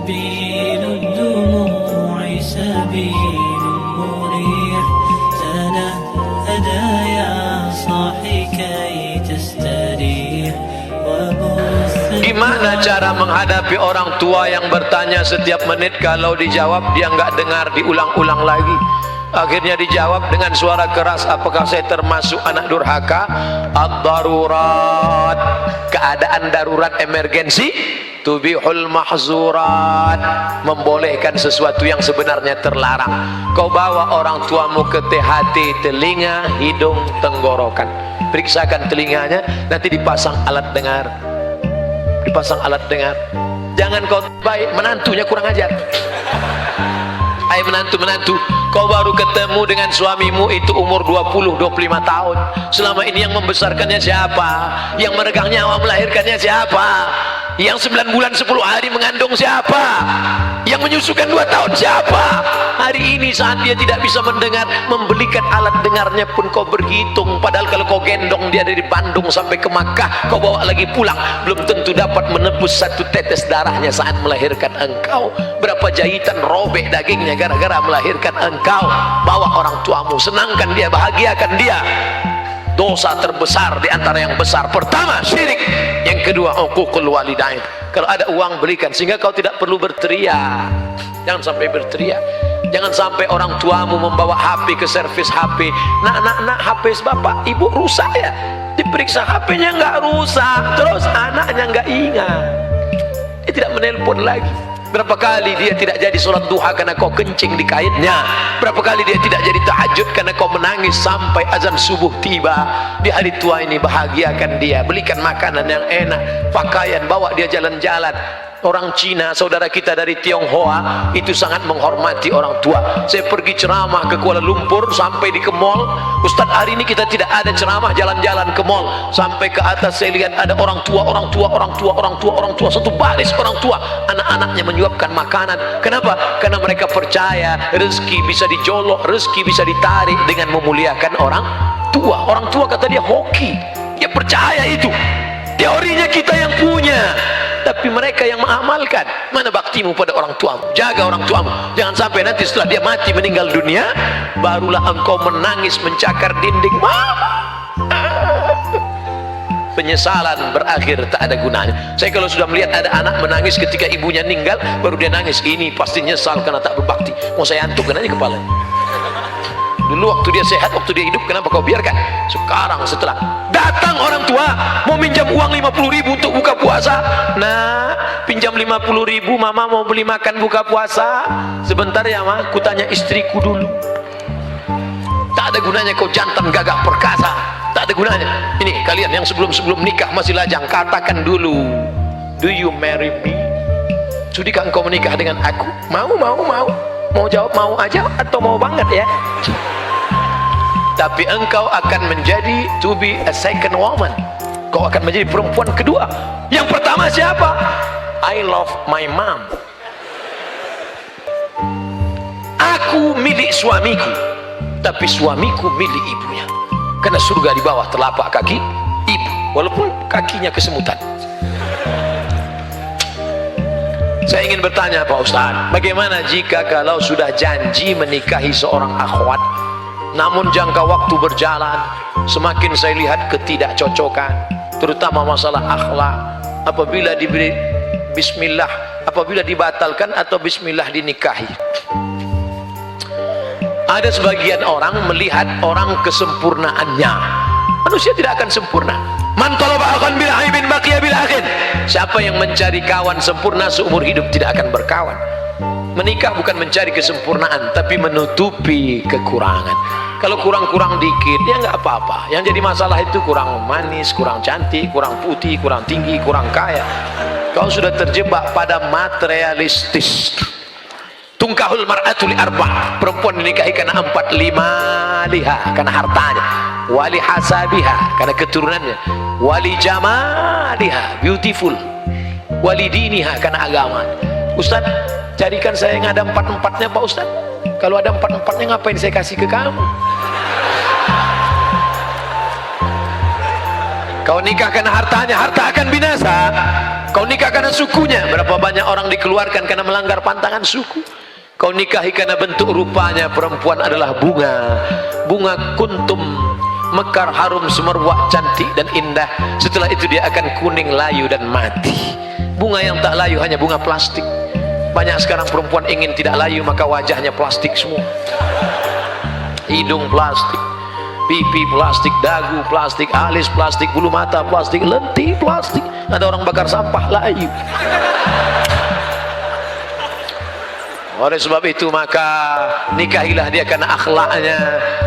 سبيل الدموع سبيل مريح تنهدى يا صاحي كي تستريح Gimana cara menghadapi orang tua yang bertanya setiap menit, kalau dijawab dia nggak dengar, diulang-ulang lagi. Akhirnya dijawab dengan suara keras, apakah saya termasuk anak durhaka? Ad-darurat, keadaan darurat emergensi, tubihul mahzurat, membolehkan sesuatu yang sebenarnya terlarang. Kau bawa orang tuamu ke THT, telinga, hidung, tenggorokan, periksakan telinganya, nanti dipasang alat dengar. Dipasang alat dengar. Jangan kau baik, menantunya kurang ajar. Hai menantu, kau baru ketemu dengan suamimu itu umur 20-25 tahun. Selama ini yang membesarkannya siapa? Yang meregang nyawa melahirkannya siapa? Yang 9 bulan 10 hari mengandung siapa? Yang menyusukan 2 tahun siapa? Hari ini saat dia tidak bisa mendengar, membelikan alat dengarnya pun kau berhitung. Padahal kalau kau gendong dia dari Bandung sampai ke Makkah, kau bawa lagi pulang, belum tentu dapat menebus 1 tetes darahnya saat melahirkan engkau. Berapa jahitan robek dagingnya gara-gara melahirkan engkau. Bawa orang tuamu, senangkan dia, bahagiakan dia. Dosa terbesar di antara yang besar, pertama syirik, yang kedua uququl walidain. Kalau ada uang belikan, sehingga kau tidak perlu berteriak. Jangan sampai berteriak. Jangan sampai orang tuamu membawa HP ke servis HP. Nak, HP bapak ibu rusak ya. Diperiksa HP-nya nggak rusak, terus anaknya nggak ingat, dia tidak menelpon lagi. Berapa kali dia tidak jadi sholat duha karena kau kencing di kainnya. Berapa kali dia tidak jadi tahajud karena kau menangis sampai azan subuh tiba. Di hari tua ini bahagiakan dia, belikan makanan yang enak, pakaian, bawa dia jalan-jalan. Orang Cina, saudara kita dari Tionghoa, itu sangat menghormati orang tua. Saya pergi ceramah ke Kuala Lumpur, sampai di ke mall, Ustadz hari ini kita tidak ada ceramah jalan-jalan ke mall. Sampai ke atas saya lihat ada orang tua, satu baris orang tua, anak-anaknya menyuapkan makanan. Kenapa? Karena mereka percaya rezeki bisa dijolok, rezeki bisa ditarik dengan memuliakan orang tua. Orang tua kata dia hoki, dia percaya itu. Teorinya kita yang punya, tapi mereka yang mengamalkan. Mana baktimu pada orang tuamu? Jaga orang tuamu, jangan sampai nanti setelah dia mati meninggal dunia, barulah engkau menangis mencakar dinding. Penyesalan berakhir tak ada gunanya. Saya kalau sudah melihat ada anak menangis ketika ibunya meninggal, baru dia nangis, ini pasti nyesal karena tak berbakti. Mau saya antukkan aja kepala. Dulu waktu dia sehat, waktu dia hidup, kenapa kau biarkan? Sekarang setelah datang orang tua mau minjam uang 50.000 untuk buka puasa. Nah, pinjam 50.000, mama mau beli makan buka puasa. Sebentar ya ma, ku tanya istriku dulu. Tak ada gunanya kau jantan gagah perkasa, tak ada gunanya. Ini kalian yang sebelum nikah masih lajang, katakan dulu, do you marry me? Sudikah engkau menikah dengan aku? Mau jawab mau aja atau mau banget ya? Tapi engkau akan menjadi to be a second woman. Kau akan menjadi perempuan kedua. Yang pertama siapa? I love my mom. Aku milik suamiku, tapi suamiku milik ibunya. Karena surga di bawah telapak kaki ibu, walaupun kakinya kesemutan. Saya ingin bertanya Pak Ustadz, bagaimana jika kalau sudah janji menikahi seorang akhwat, namun jangka waktu berjalan, semakin saya lihat ketidakcocokan, terutama masalah akhlak. Apabila diberi bismillah, apabila dibatalkan atau bismillah dinikahi. Ada sebagian orang melihat orang kesempurnaannya. Manusia tidak akan sempurna. Man talaba akhan bil aibin baqiya bil akhin. Siapa yang mencari kawan sempurna seumur hidup tidak akan berkawan. Menikah bukan mencari kesempurnaan, tapi menutupi kekurangan. Kalau kurang-kurang dikit ya nggak apa-apa. Yang jadi masalah itu kurang manis, kurang cantik, kurang putih, kurang tinggi, kurang kaya. Kau sudah terjebak pada materialistis. Tungkahul mar'atul arba', perempuan dinikahi karena 4, 5 liha, karena hartanya, wali hasabiha, karena keturunannya, wali jamaliha, beautiful, wali diniha, karena agama. Ustaz, carikan saya yang ada 4-4-nya Pak Ustaz. Kalau ada 4-4-nya ngapain saya kasih ke kamu? Kau nikah karena hartanya, harta akan binasa. Kau nikah karena sukunya, berapa banyak orang dikeluarkan karena melanggar pantangan suku. Kau nikahi karena bentuk rupanya, perempuan adalah bunga, bunga kuntum, mekar, harum, semerbak, cantik dan indah. Setelah itu dia akan kuning, layu dan mati. Bunga yang tak layu hanya bunga plastik. Banyak sekarang perempuan ingin tidak layu, maka wajahnya plastik semua. Hidung plastik, pipi plastik, dagu plastik, alis plastik, bulu mata plastik, lentik plastik. Ada orang bakar sampah layu. Oleh sebab itu maka nikahilah dia karena akhlaknya.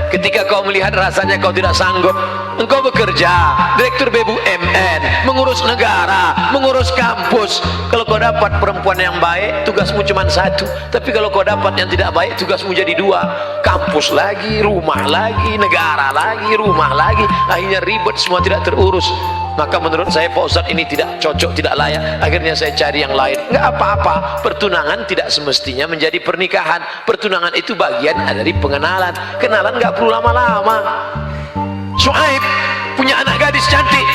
Ketika kau melihat rasanya kau tidak sanggup, engkau bekerja direktur BUMN, mengurus negara, mengurus kampus. Kalau kau dapat perempuan yang baik, tugasmu cuma satu. Tapi kalau kau dapat yang tidak baik, tugasmu jadi dua. Kampus lagi, rumah lagi, negara lagi, rumah lagi. Akhirnya ribet, semua tidak terurus. Maka menurut saya Pak Ustadz ini tidak cocok, tidak layak. Akhirnya saya cari yang lain. Enggak apa-apa, pertunangan tidak semestinya menjadi pernikahan. Pertunangan itu bagian dari pengenalan. Kenalan enggak perlu lama-lama. Syuaib punya anak gadis cantik,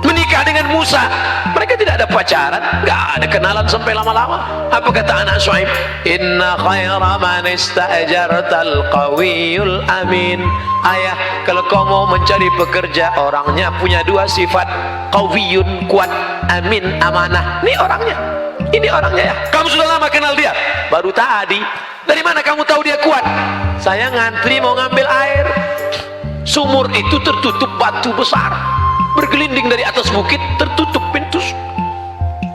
menikah dengan Musa. Mereka tidak ada pacaran, enggak ada kenalan sampai lama-lama. Apa kata anak Syuaib? Inna khaira man ista'jartal qawiyul amin. Ayah, kalau kau mau mencari pekerja, orangnya punya dua sifat, qawiyun, kuat, amin, amanah. Ini orangnya, ini orangnya ya. Kamu sudah lama kenal dia? Baru tadi. Dari mana kamu tahu dia kuat? Saya ngantri mau ngambil air, sumur itu tertutup batu besar, bergelinding dari atas bukit, tertutup pintu.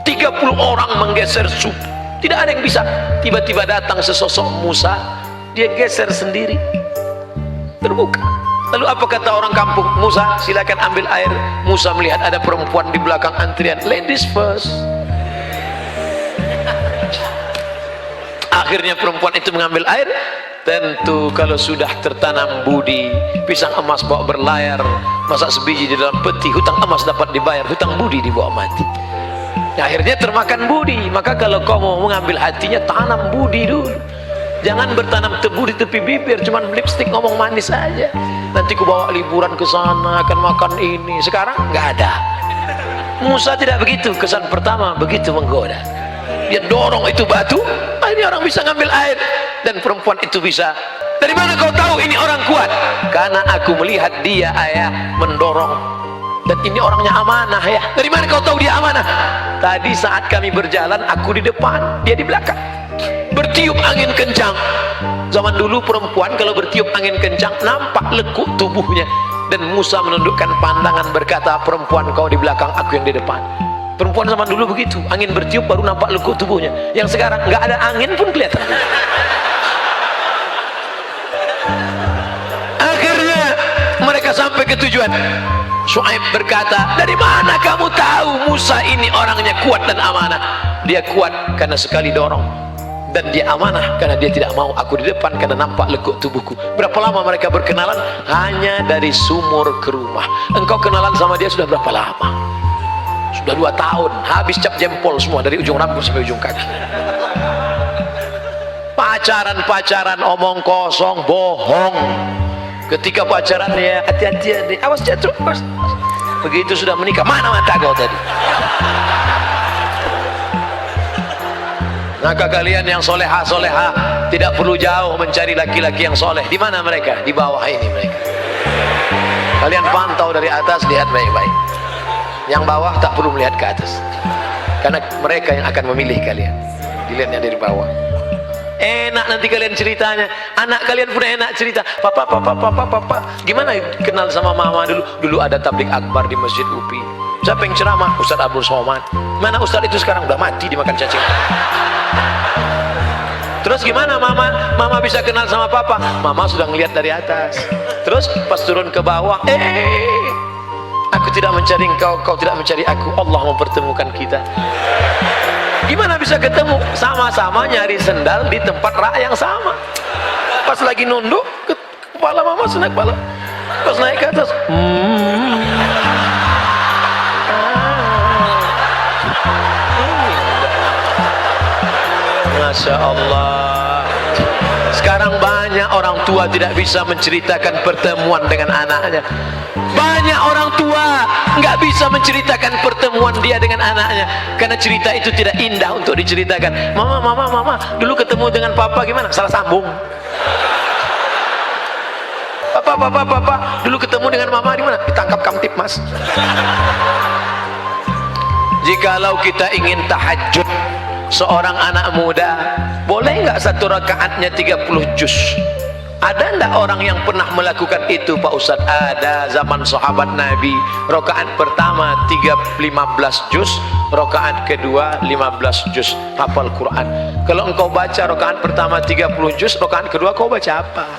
30 orang menggeser sumur, tidak ada yang bisa. Tiba-tiba datang sesosok Musa, dia geser sendiri, terbuka. Lalu apa kata orang kampung? Musa, silakan ambil air. Musa melihat ada perempuan di belakang antrian, ladies first. Akhirnya perempuan itu mengambil air. Tentu kalau sudah tertanam budi, pisang emas bawa berlayar, masak sebiji di dalam peti, hutang emas dapat dibayar, hutang budi dibawa mati. Akhirnya termakan budi. Maka kalau kau mau mengambil hatinya, tanam budi dulu. Jangan bertanam tebu di tepi bibir, cuman lipstick ngomong manis aja. Nanti ku bawa liburan ke sana, akan makan ini. Sekarang nggak ada. Musa tidak begitu. Kesan pertama begitu menggoda. Dia dorong itu batu, ini orang bisa ngambil air. Dan perempuan itu bisa. Dari mana kau tahu ini orang kuat? Karena aku melihat dia, ayah, mendorong. Dan ini orangnya amanah ya. Dari mana kau tahu dia amanah? Tadi saat kami berjalan, aku di depan, dia di belakang. Bertiup angin kencang. Zaman dulu perempuan kalau bertiup angin kencang nampak lekuk tubuhnya. Dan Musa menundukkan pandangan berkata, perempuan kau di belakang, aku yang di depan. Perempuan zaman dulu begitu, angin bertiup baru nampak lekuk tubuhnya. Yang sekarang nggak ada angin pun kelihatan. Akhirnya mereka sampai ke tujuan. Syuaib berkata, dari mana kamu tahu Musa ini orangnya kuat dan amanah? Dia kuat karena sekali dorong, dan dia amanah karena dia tidak mau aku di depan karena nampak lekuk tubuhku. Berapa lama mereka berkenalan? Hanya dari sumur ke rumah. Engkau kenalan sama dia sudah berapa lama? Sudah 2 tahun, habis cap jempol semua dari ujung rambut sampai ujung kaki. Pacaran-pacaran omong kosong, bohong. Ketika pacaran ya hati-hati, awas jatuh. Begitu sudah menikah, mana mata kau tadi? Maka kalian yang soleha-soleha tidak perlu jauh mencari laki-laki yang soleh. Di mana mereka? Di bawah ini mereka. Kalian pantau dari atas, lihat baik-baik. Yang bawah tak perlu melihat ke atas, karena mereka yang akan memilih kalian. Dilihatnya dari bawah. Enak nanti kalian ceritanya. Anak kalian pun enak cerita. Papa, gimana kenal sama mama dulu? Dulu ada tablik akbar di Masjid UPI. Siapa yang ceramah? Ustadz Abdul Somad. Mana Ustadz itu sekarang? Udah mati dimakan cacing. Terus gimana mama? Mama bisa kenal sama papa? Mama sudah ngelihat dari atas. Terus pas turun ke bawah, aku tidak mencari engkau, kau tidak mencari aku. Allah mempertemukan kita. Gimana bisa ketemu? Sama-sama nyari sendal di tempat rak yang sama. Pas lagi nunduk, kepala mama naik kepala. Pas naik ke atas, Masya Allah. Sekarang banyak orang tua tidak bisa menceritakan pertemuan dengan anaknya. Banyak orang tua bisa menceritakan pertemuan dia dengan anaknya, karena cerita itu tidak indah untuk diceritakan. Mama, dulu ketemu dengan papa gimana? Salah sambung. Papa, dulu ketemu dengan mama di mana? Ditangkap kamtip, Mas. Jikalau kita ingin tahajud seorang anak muda, boleh nggak satu rakaatnya 30 juz? Ada enggak orang yang pernah melakukan itu, Pak Ustadz? Ada, zaman sahabat Nabi. Rakaat pertama 15 juz, rakaat kedua 15 juz, hafal Quran. Kalau engkau baca rakaat pertama 30 juz, rakaat kedua kau baca apa?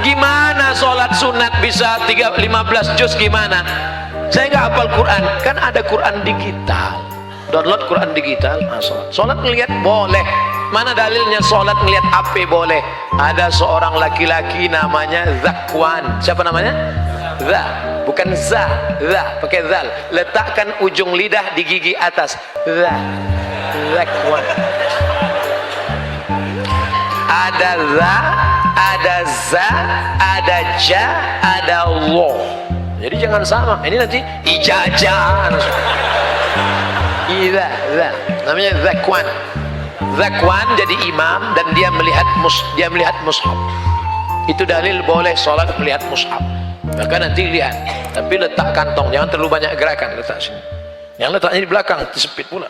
Gimana sholat sunat bisa 15 juz gimana? Saya nggak hafal Quran, kan ada Quran digital, download Quran digital. Sholat ngelihat boleh. Mana dalilnya sholat ngelihat HP boleh? Ada seorang laki-laki namanya Zakwan. Siapa namanya? Za, bukan za, pakai zal. Letakkan ujung lidah di gigi atas. Zakwan. Ada za, ada za, ada ja, ada lo. Jadi jangan sama. Ini nanti ijazah. Iya, namanya Zakwan. Zakwan jadi imam dan dia melihat mushaf. Itu dalil boleh sholat melihat mushaf. Maka nanti lihat, tapi letak kantong, jangan terlalu banyak gerakan, letak sini. Yang letaknya di belakang, disempit pula.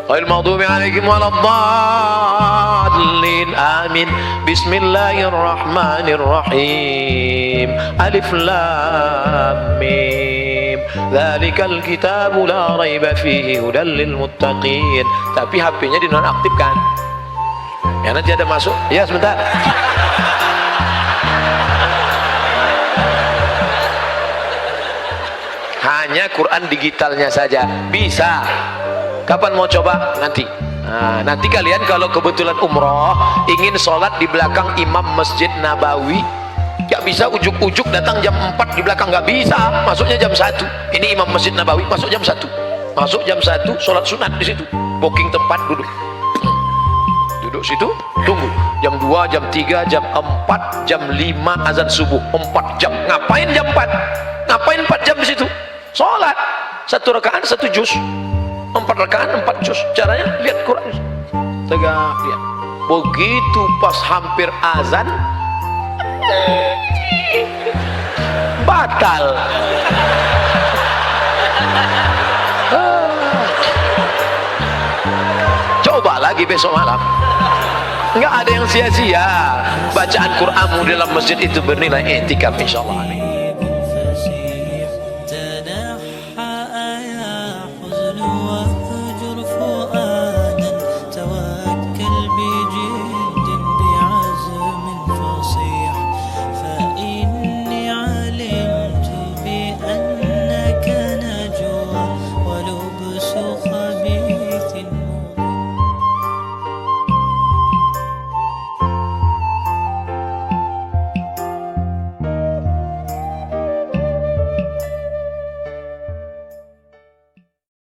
Ghairil maghdubi 'alaihim waladdallin. Amin. Bismillahirrahmanirrahim. Alif lam mim. Dzalikal kitabu la raiba fihi hudal lil muttaqin. Tapi HP-nya dinonaktifkan. Ya nanti ada masuk. Ya sebentar. Hanya Quran digitalnya saja bisa. Kapan mau coba? Nanti. Nah, nanti kalian kalau kebetulan umroh ingin sholat di belakang imam Masjid Nabawi, gak bisa ujuk-ujuk datang jam 4 di belakang, gak bisa. Masuknya jam 1. Ini imam Masjid Nabawi, masuk jam 1. Masuk jam 1, sholat sunat di situ. Booking tempat, duduk. Duduk situ, tunggu. Jam 2, jam 3, jam 4, jam 5 azan subuh. 4 jam. Ngapain jam 4? Ngapain 4 jam di situ? Sholat. 1 rakaat 1 juz. 4 rakaat 4 juz. Caranya lihat Quran. Tegak lihat. Begitu pas hampir azan batal. Coba lagi besok malam. Enggak ada yang sia-sia. Bacaan Quranmu dalam masjid itu bernilai etikaf insyaallah.